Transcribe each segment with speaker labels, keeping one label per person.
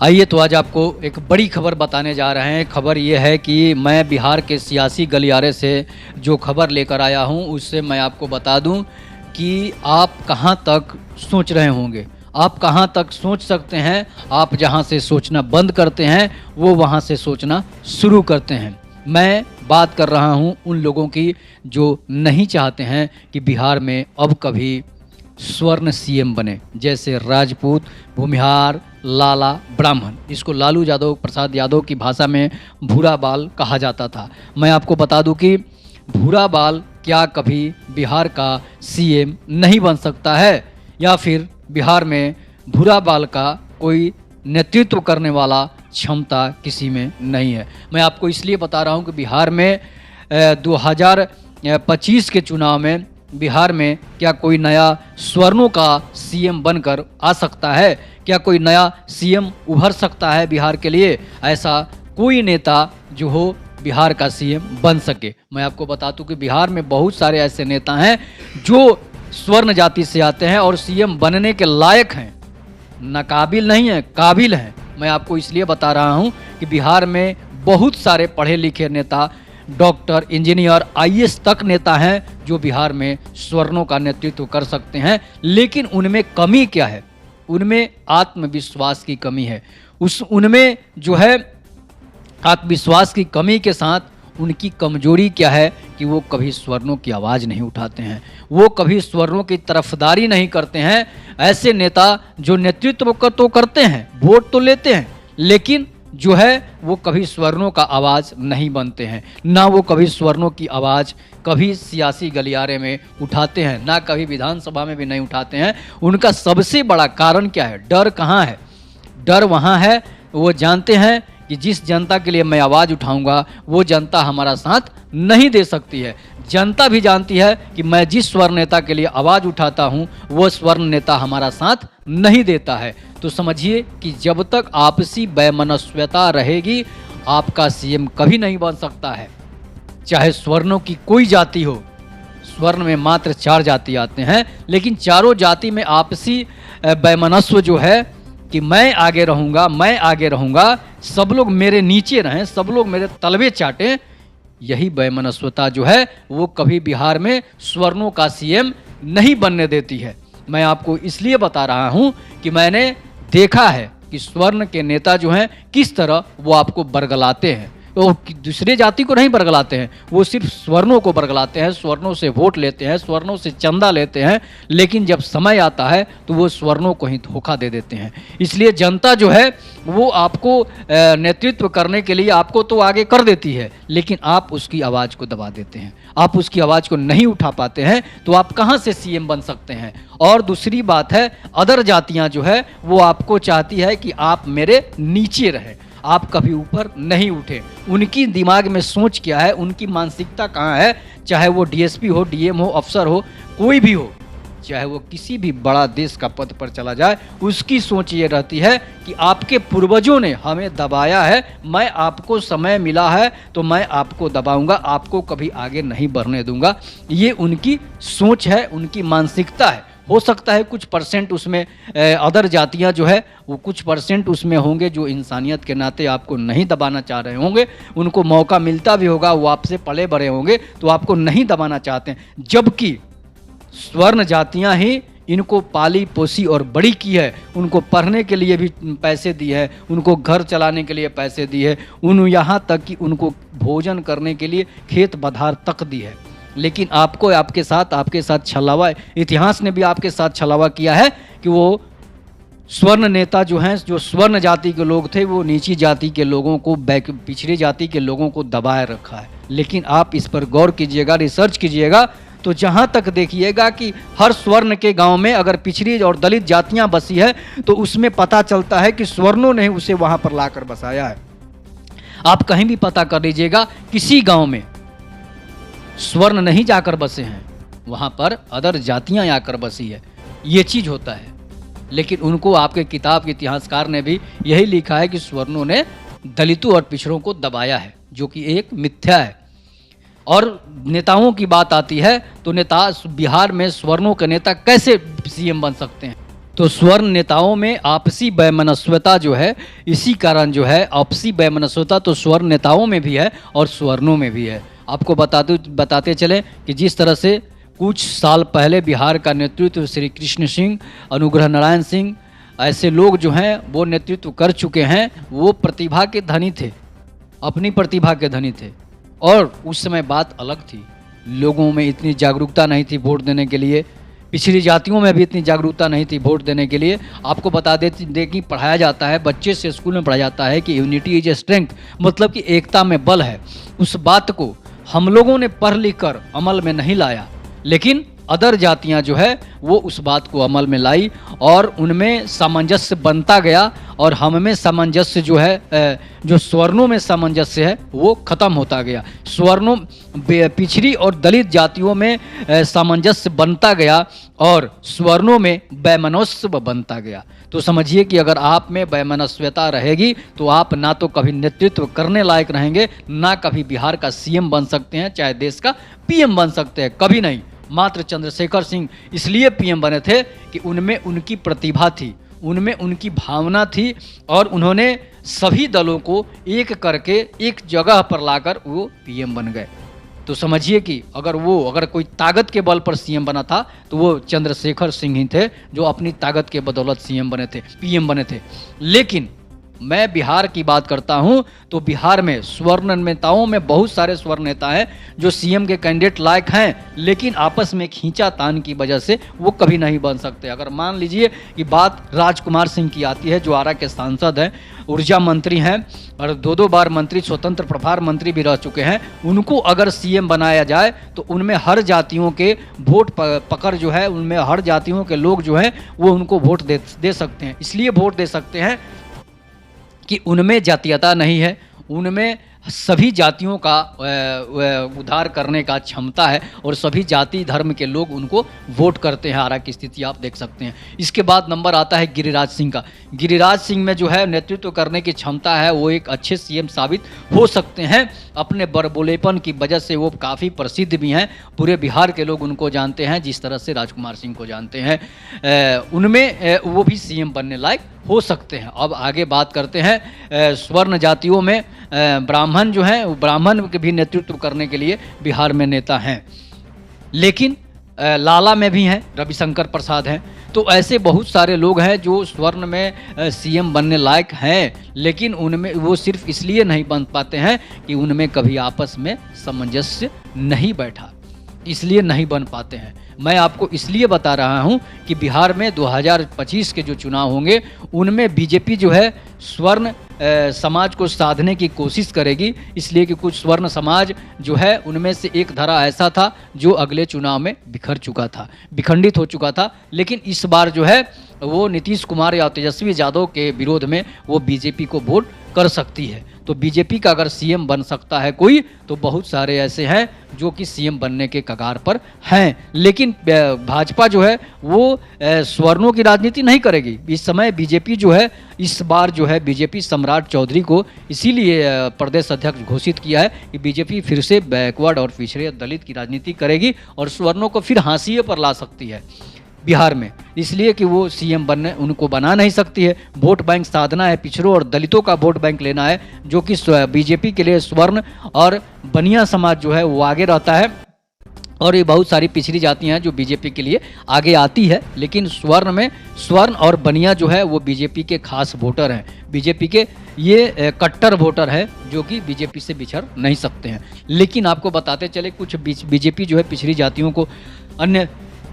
Speaker 1: आइए तो आज आपको एक बड़ी खबर बताने जा रहे हैं। खबर ये है कि मैं बिहार के सियासी गलियारे से जो खबर लेकर आया हूँ उससे मैं आपको बता दूँ कि आप कहाँ तक सोच रहे होंगे, आप कहाँ तक सोच सकते हैं। आप जहाँ से सोचना बंद करते हैं वो वहाँ से सोचना शुरू करते हैं। मैं बात कर रहा हूँ उन लोगों की जो नहीं चाहते हैं कि बिहार में अब कभी स्वर्ण सीएम बने, जैसे राजपूत, भूमिहार, लाला, ब्राह्मण। इसको लालू यादव प्रसाद यादव की भाषा में भूरा बाल कहा जाता था। मैं आपको बता दूं कि भूरा बाल क्या कभी बिहार का सीएम नहीं बन सकता है, या फिर बिहार में भूरा बाल का कोई नेतृत्व करने वाला क्षमता किसी में नहीं है। मैं आपको इसलिए बता रहा हूं कि बिहार में 2025 के चुनाव में बिहार में क्या कोई नया स्वर्णों का सीएम बनकर आ सकता है, क्या कोई नया सीएम उभर सकता है बिहार के लिए। ऐसा कोई नेता जो हो बिहार का सीएम बन सके। मैं आपको बता दूं कि बिहार में बहुत सारे ऐसे नेता हैं जो स्वर्ण जाति से आते हैं और सीएम बनने के लायक हैं, नाकाबिल नहीं है, काबिल हैं। मैं आपको इसलिए बता रहा हूं कि बिहार में बहुत सारे पढ़े लिखे नेता, डॉक्टर, इंजीनियर, आईएएस तक नेता हैं जो बिहार में स्वर्णों का नेतृत्व कर सकते हैं। लेकिन उनमें कमी क्या है? उनमें आत्मविश्वास की कमी है। उनमें जो है आत्मविश्वास की कमी के साथ उनकी कमजोरी क्या है कि वो कभी स्वर्णों की आवाज़ नहीं उठाते हैं, वो कभी स्वर्णों की तरफदारी नहीं करते हैं। ऐसे नेता जो नेतृत्व तो करते हैं, वोट तो लेते हैं, लेकिन जो है वो कभी स्वर्णों का आवाज़ नहीं बनते हैं, ना वो कभी स्वर्णों की आवाज़ कभी सियासी गलियारे में उठाते हैं, ना कभी विधानसभा में भी नहीं उठाते हैं। उनका सबसे बड़ा कारण क्या है? डर कहाँ है? डर वहाँ है, वो जानते हैं कि जिस जनता के लिए मैं आवाज़ उठाऊंगा वो जनता हमारा साथ नहीं दे सकती है। जनता भी जानती है कि मैं जिस स्वर्ण नेता के लिए आवाज़ उठाता हूं वो स्वर्ण नेता हमारा साथ नहीं देता है। तो समझिए कि जब तक आपसी वैमनस्यता रहेगी आपका सीएम कभी नहीं बन सकता है। चाहे स्वर्णों की कोई जाति हो, स्वर्ण में मात्र 4 जाति आते हैं, लेकिन चारों जाति में आपसी वैमनस्य जो है कि मैं आगे रहूँगा, मैं आगे रहूँगा, सब लोग मेरे नीचे रहें, सब लोग मेरे तलवे चाटें, यही वैमनस्यता जो है वो कभी बिहार में स्वर्णों का सीएम नहीं बनने देती है। मैं आपको इसलिए बता रहा हूं कि मैंने देखा है कि स्वर्ण के नेता जो हैं किस तरह वो आपको बरगलाते हैं। वो दूसरे जाति को नहीं बरगलाते हैं, वो सिर्फ स्वर्णों को बरगलाते हैं, स्वर्णों से वोट लेते हैं, स्वर्णों से चंदा लेते हैं, लेकिन जब समय आता है तो वो स्वर्णों को ही धोखा दे देते हैं। इसलिए जनता जो है वो आपको नेतृत्व करने के लिए आपको तो आगे कर देती है, लेकिन आप उसकी आवाज़ को दबा देते हैं, आप उसकी आवाज़ को नहीं उठा पाते हैं, तो आप कहाँ से सीएम बन सकते हैं। और दूसरी बात है, अदर जातियाँ जो है वो आपको चाहती है कि आप मेरे नीचे रहें, आप कभी ऊपर नहीं उठे। उनकी दिमाग में सोच क्या है, उनकी मानसिकता कहाँ है, चाहे वो डीएसपी हो, डीएम हो, अफसर हो, कोई भी हो, चाहे वो किसी भी बड़ा देश का पद पर चला जाए, उसकी सोच ये रहती है कि आपके पूर्वजों ने हमें दबाया है, मैं आपको समय मिला है तो मैं आपको दबाऊंगा, आपको कभी आगे नहीं बढ़ने दूंगा। ये उनकी सोच है, उनकी मानसिकता है। हो सकता है कुछ परसेंट उसमें अदर जातियां जो है वो कुछ परसेंट उसमें होंगे जो इंसानियत के नाते आपको नहीं दबाना चाह रहे होंगे, उनको मौका मिलता भी होगा, वो आपसे पले बड़े होंगे तो आपको नहीं दबाना चाहते हैं। जबकि स्वर्ण जातियां ही इनको पाली पोसी और बड़ी की है, उनको पढ़ने के लिए भी पैसे दिए हैं, उनको घर चलाने के लिए पैसे दिए हैं, यहाँ तक कि उनको भोजन करने के लिए खेत बधार तक दी है। लेकिन आपको आपके साथ छलावा, इतिहास ने भी आपके साथ छलावा किया है कि वो स्वर्ण नेता जो हैं, जो स्वर्ण जाति के लोग थे, वो नीची जाति के लोगों को, पिछड़ी जाति के लोगों को दबाए रखा है। लेकिन आप इस पर गौर कीजिएगा, रिसर्च कीजिएगा, तो जहाँ तक देखिएगा कि हर स्वर्ण के गांव में अगर पिछड़ी और दलित जातियाँ बसी है तो उसमें पता चलता है कि स्वर्णों ने उसे वहाँ पर लाकर बसाया है। आप कहीं भी पता कर लीजिएगा, किसी गाँव में स्वर्ण नहीं जाकर बसे हैं, वहाँ पर अदर जातियाँ आकर बसी है, ये चीज़ होता है। लेकिन उनको आपके किताब के इतिहासकार ने भी यही लिखा है कि स्वर्णों ने दलितों और पिछड़ों को दबाया है, जो कि एक मिथ्या है। और नेताओं की बात आती है तो नेता बिहार में स्वर्णों के नेता कैसे सीएम बन सकते हैं? तो स्वर्ण नेताओं में आपसी वैमनस्यता जो है, इसी कारण जो है आपसी वैमनस्यता तो स्वर्ण नेताओं में भी है और स्वर्णों में भी है। आपको बताते चलें कि जिस तरह से कुछ साल पहले बिहार का नेतृत्व श्री कृष्ण सिंह, अनुग्रह नारायण सिंह, ऐसे लोग जो हैं वो नेतृत्व कर चुके हैं। वो प्रतिभा के धनी थे, अपनी प्रतिभा के धनी थे, और उस समय बात अलग थी। लोगों में इतनी जागरूकता नहीं थी वोट देने के लिए, पिछड़ी जातियों में भी इतनी जागरूकता नहीं थी वोट देने के लिए। आपको बता दे कि पढ़ाया जाता है, बच्चे से स्कूल में पढ़ाया जाता है कि यूनिटी इज ए स्ट्रेंथ, मतलब कि एकता में बल है। उस बात को हम लोगों ने पढ़ लिख कर अमल में नहीं लाया, लेकिन अदर जातियां जो है वो उस बात को अमल में लाई और उनमें सामंजस्य बनता गया, और हम में सामंजस्य जो है, जो स्वर्णों में सामंजस्य है वो खत्म होता गया। स्वर्णों, पिछड़ी और दलित जातियों में सामंजस्य बनता गया और स्वर्णों में वैमनस्य बनता गया। तो समझिए कि अगर आप में वैमनस्यता रहेगी तो आप ना तो कभी नेतृत्व करने लायक रहेंगे, ना कभी बिहार का सीएम बन सकते हैं, चाहे देश का पीएम बन सकते हैं, कभी नहीं। मात्र चंद्रशेखर सिंह इसलिए पीएम बने थे कि उनमें उनकी प्रतिभा थी, उनमें उनकी भावना थी, और उन्होंने सभी दलों को एक करके एक जगह पर लाकर वो पीएम बन गए। तो समझिए कि अगर कोई ताकत के बल पर सीएम बना था तो वो चंद्रशेखर सिंह ही थे, जो अपनी ताकत के बदौलत सीएम बने थे, पीएम बने थे। लेकिन मैं बिहार की बात करता हूं तो बिहार में स्वर्ण नेताओं में बहुत सारे स्वर्ण नेता हैं जो सीएम के कैंडिडेट लायक हैं, लेकिन आपस में खींचातान की वजह से वो कभी नहीं बन सकते। अगर मान लीजिए कि बात राजकुमार सिंह की आती है, जो आरा के सांसद हैं, ऊर्जा मंत्री हैं और 2 बार मंत्री, स्वतंत्र प्रभार मंत्री भी रह चुके हैं, उनको अगर सीएम बनाया जाए तो उनमें हर जातियों के वोट पकड़ जो है, उनमें हर जातियों के लोग जो हैं वो उनको वोट दे सकते हैं। इसलिए वोट दे सकते हैं कि उनमें जातीयता नहीं है, उनमें सभी जातियों का उद्धार करने का क्षमता है, और सभी जाति धर्म के लोग उनको वोट करते हैं। आरा की स्थिति आप देख सकते हैं। इसके बाद नंबर आता है गिरिराज सिंह का। गिरिराज सिंह में जो है नेतृत्व करने की क्षमता है, वो एक अच्छे सीएम साबित हो सकते हैं। अपने बड़बोलेपन की वजह से वो काफ़ी प्रसिद्ध भी हैं, पूरे बिहार के लोग उनको जानते हैं, जिस तरह से राजकुमार सिंह को जानते हैं। उनमें वो भी सीएम बनने लायक हो सकते हैं। अब आगे बात करते हैं स्वर्ण जातियों में ब्राह्मण जो हैं, ब्राह्मण के भी नेतृत्व करने के लिए बिहार में नेता हैं, लेकिन लाला में भी हैं, रविशंकर प्रसाद हैं। तो ऐसे बहुत सारे लोग हैं जो स्वर्ण में सीएम बनने लायक हैं, लेकिन उनमें वो सिर्फ इसलिए नहीं बन पाते हैं कि उनमें कभी आपस में सामंजस्य नहीं बैठा, इसलिए नहीं बन पाते हैं। मैं आपको इसलिए बता रहा हूं कि बिहार में 2025 के जो चुनाव होंगे उनमें बीजेपी जो है स्वर्ण समाज को साधने की कोशिश करेगी, इसलिए कि कुछ स्वर्ण समाज जो है उनमें से एक धारा ऐसा था जो अगले चुनाव में बिखर चुका था, विखंडित हो चुका था। लेकिन इस बार जो है वो नीतीश कुमार या तेजस्वी यादव के विरोध में वो बीजेपी को वोट कर सकती है। तो बीजेपी का अगर सीएम बन सकता है कोई, तो बहुत सारे ऐसे हैं जो कि सीएम बनने के कगार पर हैं। लेकिन भाजपा जो है वो स्वर्णों की राजनीति नहीं करेगी। इस समय बीजेपी जो है, इस बार जो है बीजेपी सम्राट चौधरी को इसीलिए प्रदेश अध्यक्ष घोषित किया है कि बीजेपी फिर से बैकवर्ड और पिछड़े दलित की राजनीति करेगी और स्वर्णों को फिर हाशिए पर ला सकती है बिहार में, इसलिए कि वो सीएम बनने उनको बना नहीं सकती है। वोट बैंक साधना है, पिछड़ों और दलितों का वोट बैंक लेना है, जो कि बीजेपी के लिए स्वर्ण और बनिया समाज जो है वो आगे रहता है, और ये बहुत सारी पिछड़ी जातियां हैं जो बीजेपी के लिए आगे आती है। लेकिन स्वर्ण में स्वर्ण और बनिया जो है वो बीजेपी के खास वोटर हैं, बीजेपी के ये कट्टर वोटर है जो कि बीजेपी से बिछड़ नहीं सकते हैं। लेकिन आपको बताते चले कुछ बीजेपी जो है पिछड़ी जातियों को, अन्य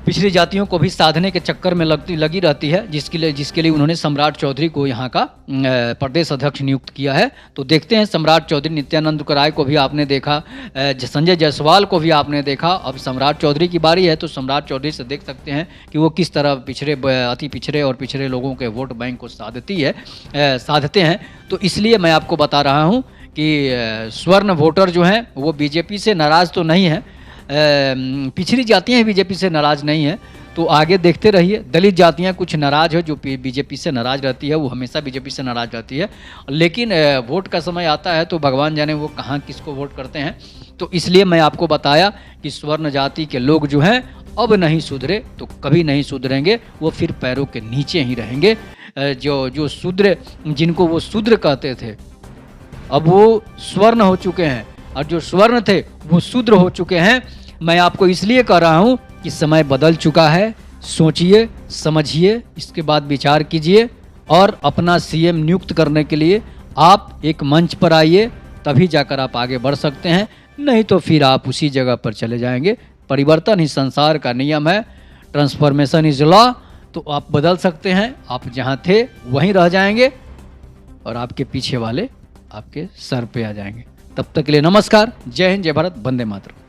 Speaker 1: पिछड़ी जातियों को भी साधने के चक्कर में लगी रहती है, जिसके लिए उन्होंने सम्राट चौधरी को यहाँ का प्रदेश अध्यक्ष नियुक्त किया है। तो देखते हैं सम्राट चौधरी, नित्यानंद राय को भी आपने देखा, संजय जायसवाल को भी आपने देखा, अब सम्राट चौधरी की बारी है। तो सम्राट चौधरी से देख सकते हैं कि वो किस तरह अति पिछड़े और पिछड़े लोगों के वोट बैंक को साधते हैं। तो इसलिए मैं आपको बता रहा हूँ कि स्वर्ण वोटर जो हैं वो बीजेपी से नाराज़ तो नहीं है, पिछड़ी जातियां बीजेपी से नाराज़ नहीं है। तो आगे देखते रहिए। दलित जातियां कुछ नाराज़ है, जो बीजेपी से नाराज़ रहती है, वो हमेशा बीजेपी से नाराज़ रहती है। लेकिन वोट का समय आता है तो भगवान जाने वो कहाँ किसको वोट करते हैं। तो इसलिए मैं आपको बताया कि स्वर्ण जाति के लोग जो हैं अब नहीं सुधरे तो कभी नहीं सुधरेंगे, वो फिर पैरों के नीचे ही रहेंगे। जो शूद्र, जिनको वो शूद्र कहते थे, अब वो स्वर्ण हो चुके हैं, और जो स्वर्ण थे वो शूद्र हो चुके हैं। मैं आपको इसलिए कह रहा हूँ कि समय बदल चुका है। सोचिए, समझिए, इसके बाद विचार कीजिए, और अपना सीएम नियुक्त करने के लिए आप एक मंच पर आइए, तभी जाकर आप आगे बढ़ सकते हैं। नहीं तो फिर आप उसी जगह पर चले जाएंगे। परिवर्तन ही संसार का नियम है, ट्रांसफॉर्मेशन इज लॉ। तो आप बदल सकते हैं, आप जहाँ थे वहीं रह जाएंगे, और आपके पीछे वाले आपके सर पे आ जाएंगे। तब तक के लिए नमस्कार, जय हिंद, जय भारत, वंदे मातरम।